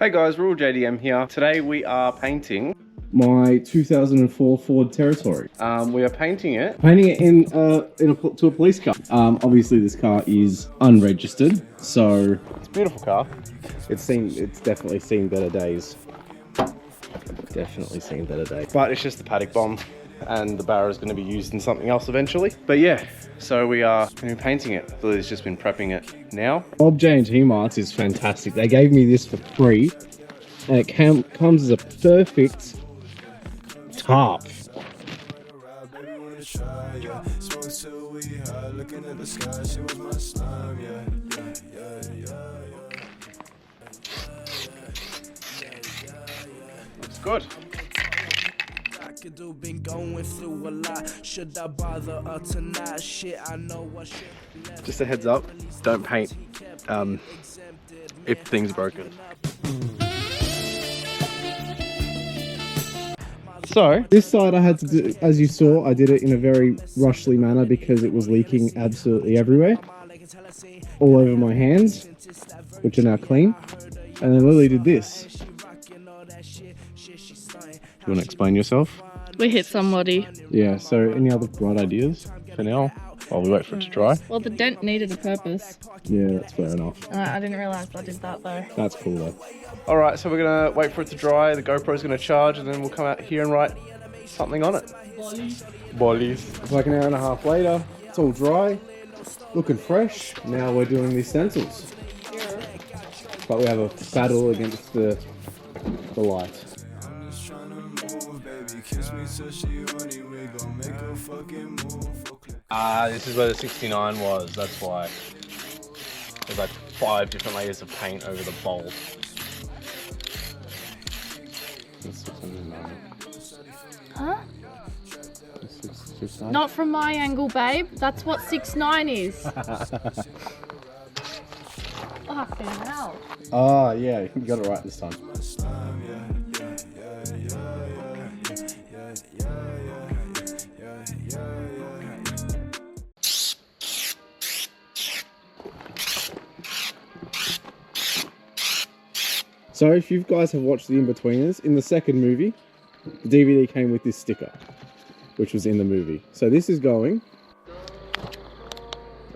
Hey guys, Rural JDM here. Today we are painting my 2004 Ford Territory. We are painting it to a police car. Obviously this car is unregistered, so it's a beautiful car. It's definitely seen better days. Definitely seen better days. But it's just the Paddock bomb, and the barrow is going to be used in something else eventually. But yeah, so we are going to be painting it. Lily's just been prepping it now. Bob J&T Marts is fantastic. They gave me this for free, and it comes as a perfect tarp. It's good. Been going through a lot. Should I bother tonight? Shit, I know what shit. Just a heads up, don't paint if things are broken. So this side I had to do, as you saw, I did it in a very rushly manner because it was leaking absolutely everywhere, all over my hands, which are now clean. And then Lily did this. Do you want to explain yourself? We hit somebody. Yeah, so any other bright ideas for now while we wait for it to dry? Well, the dent needed a purpose. Yeah, that's fair enough. I didn't realise I did that though. That's cool though. Alright, so we're going to wait for it to dry, the GoPro's going to charge, and then we'll come out here and write something on it. Bolice. It's like an hour and a half later, it's all dry, looking fresh. Now we're doing these stencils. But we have a battle against the light. This is where the 69 was, that's why. There's like 5 different layers of paint over the bowl. Huh? Not from my angle, babe. That's what 6'9" is. Fucking hell. Oh, yeah, you got it right this time. So if you guys have watched The In-Betweeners, in the second movie, the DVD came with this sticker, which was in the movie. So this is going...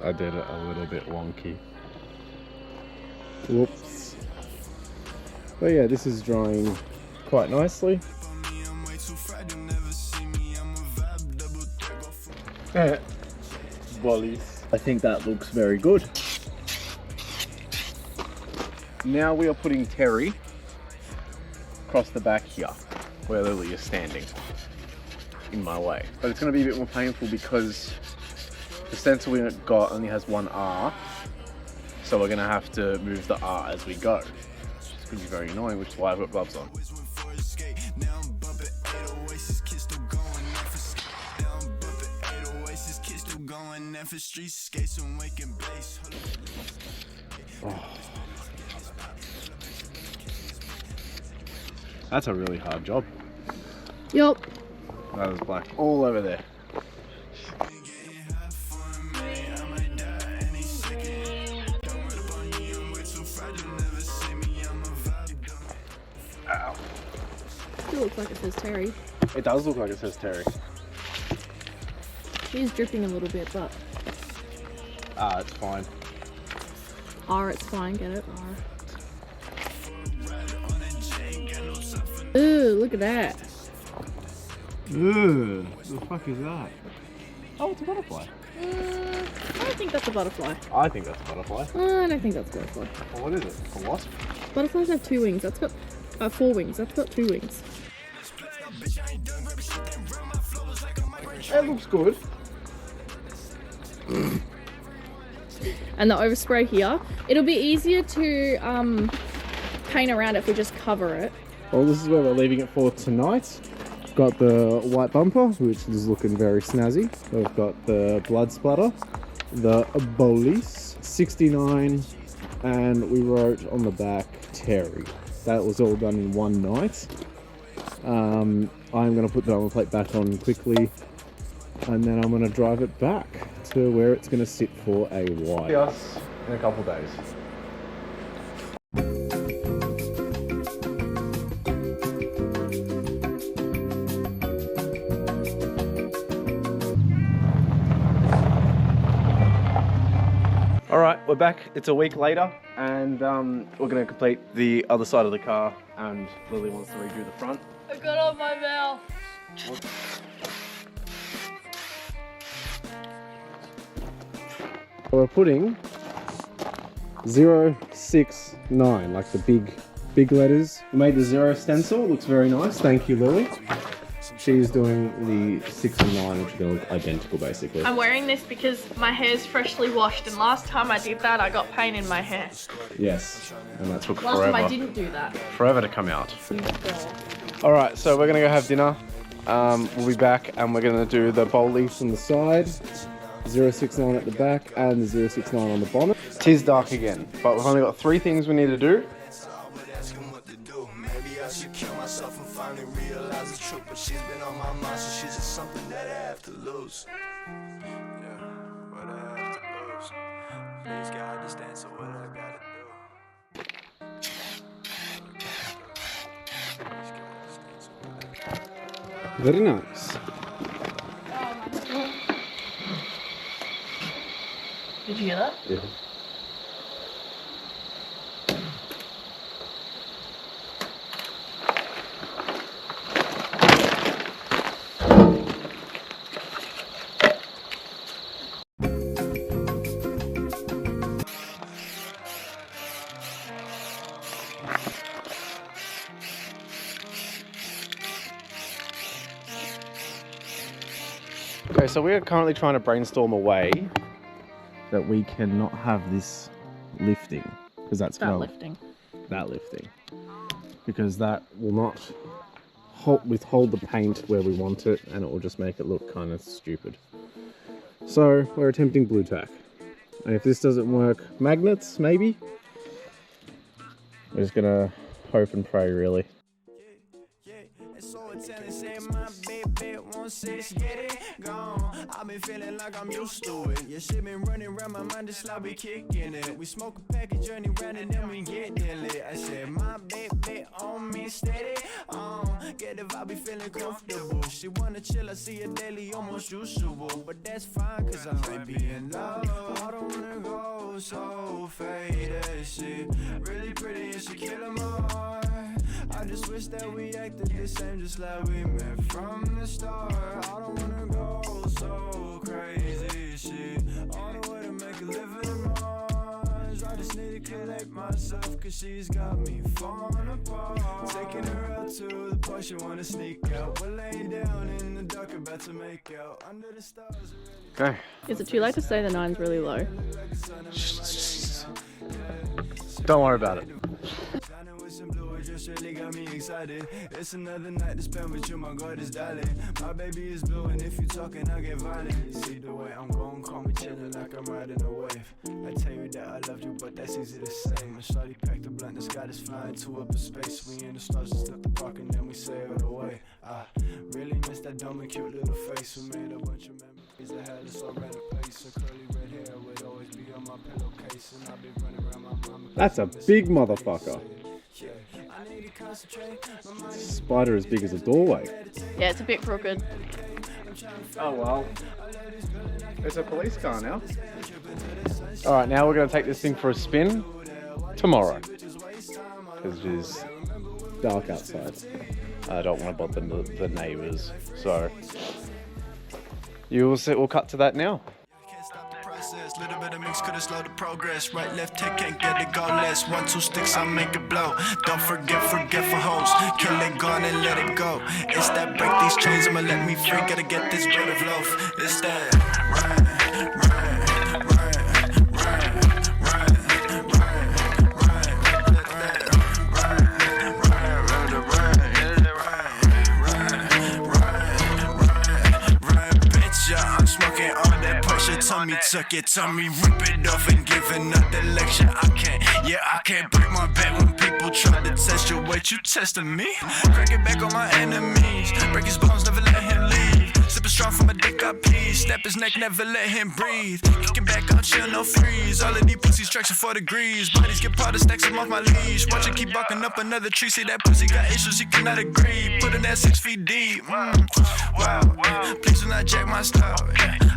I did it a little bit wonky. Whoops. But yeah, this is drying quite nicely. Bolice. I think that looks very good. Now we are putting Terry across the back here, where Lily is standing in my way. But it's going to be a bit more painful because the stencil we got only has one R, so we're going to have to move the R as we go, which is going to be very annoying, which is why I've got gloves on. Oh. That's a really hard job. Yup. That was black all over there. Ow. Still looks like it says Terry. It does look like it says Terry. She's dripping a little bit, but... It's fine. R, it's fine, get it? R. Ooh, look at that. Ooh, what the fuck is that? Oh, it's a butterfly. I don't think that's a butterfly. I think that's a butterfly. I don't think that's a butterfly. Well, what is it? A wasp? Butterflies have 2 wings. That's got 4 wings. That's got 2 wings. It looks good. And the overspray here, it'll be easier to paint around it if we just cover it. Well, this is where we're leaving it for tonight. Got the white bumper, which is looking very snazzy. We've got the blood splatter, the Bolice 69, and we wrote on the back Terry. That was all done in one night. I'm going to put the number plate back on quickly, and then I'm going to drive it back to where it's going to sit for a while. See us in a couple days. we're back. It's a week later, and we're gonna complete the other side of the car, and Lily wants to redo the front. I got on my mouth. We're putting 069, like the big letters. We made the 0 stencil, looks very nice. Thank you, Lily. She's doing the 6 and 9, which are going to look identical, basically. I'm wearing this because my hair's freshly washed, and last time I did that, I got pain in my hair. Yes, and that took Last forever. time I didn't do that. Forever to come out. All right, so we're gonna go have dinner. We'll be back, and we're gonna do the Bolice on the side, 069 at the back, and the 069 on the bonnet. Tis dark again, but we've only got 3 things we need to do. I should kill myself and finally realize the truth, but she's been on my mind, so she's just something that I have to lose. Yeah, what I have to lose. Please God, understand, so what I gotta do. Very nice. Did you hear that? Yeah. Okay, so we are currently trying to brainstorm a way that we cannot have this lifting, because that's That lifting. That lifting, because that will not withhold the paint where we want it, and it will just make it look kind of stupid. So we're attempting blue tack, and if this doesn't work, magnets maybe. We're just gonna hope and pray, really. I've been feeling like I'm used to it. Your shit been running around my mind, just like we kicking it. We smoke a package, journey round and then we get lit. I said, my baby on me steady. Get the vibe, be feeling comfortable. She wanna chill, I see her daily, almost usual. But that's fine, cause I might be in love. I don't wanna go so faded. She really pretty and she killing my heart. I just wish that we acted the same, just like we met from the start. I don't wanna go so crazy, shit. On the way to make a living in Mars. I just need to collect myself, cause she's got me falling apart. Taking her out to the park, she wanna sneak out. We're laying down in the dark, about to make out under the stars. Okay. Is it too late to say the 9's really low? Don't worry about it. Just really got me excited. It's another night to spend with you, my God is darling. My baby is blue, and if you talking, I'll get violent. See the way I'm going, call me chillin' like I'm riding a wave. I tell you that I loved you, but that's easy to say. My shawty packed the blunt, the sky is flying to upper space. We in the stars, just left the park, and then we sailed away. I really miss that dumb and cute little face. We made a bunch of memories. I had us all ran a place. A curly red hair would always be on my pillowcase, and I'd be running around my mama. That's a big motherfucker. Spider as big as a doorway. Yeah, it's a bit crooked. Oh well. It's a police car now. Alright, now we're going to take this thing for a spin tomorrow. Because it is dark outside. I don't want to bother the neighbours. So, we'll cut to that now. Little bit of mix could've slowed the progress. Right, left, take, can't get it, go less. 1, 2 sticks, I'll make it blow. Don't forget for hoes. Kill it, gone and let it go. It's that break these chains, I'ma let me free. Gotta get this bread of loaf. It's that Tommy tuck it, Tommy rip it off and give another lecture. I can't break my back when people try to test your weight. You testing me? Crack it back on my enemies. Break his bones, never let him leave. Sipping strong from a dick I pee. Snap his neck, never let him breathe. Kicking back out, chill, no freeze. All of these pussies traction 4 degrees. Bodies get part of stacks them off my leash. Watch it keep barking up another tree. See that pussy got issues, he cannot agree. Put in that 6 feet deep. Wow, please do not jack my style.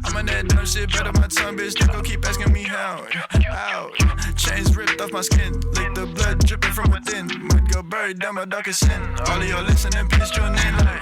I'm on that that dumb shit, better my tongue, bitch. They gon' keep asking me how. Chains ripped off my skin, lick the blood dripping from within. Might go buried down my darkest sin. All of your listening, please tune in like.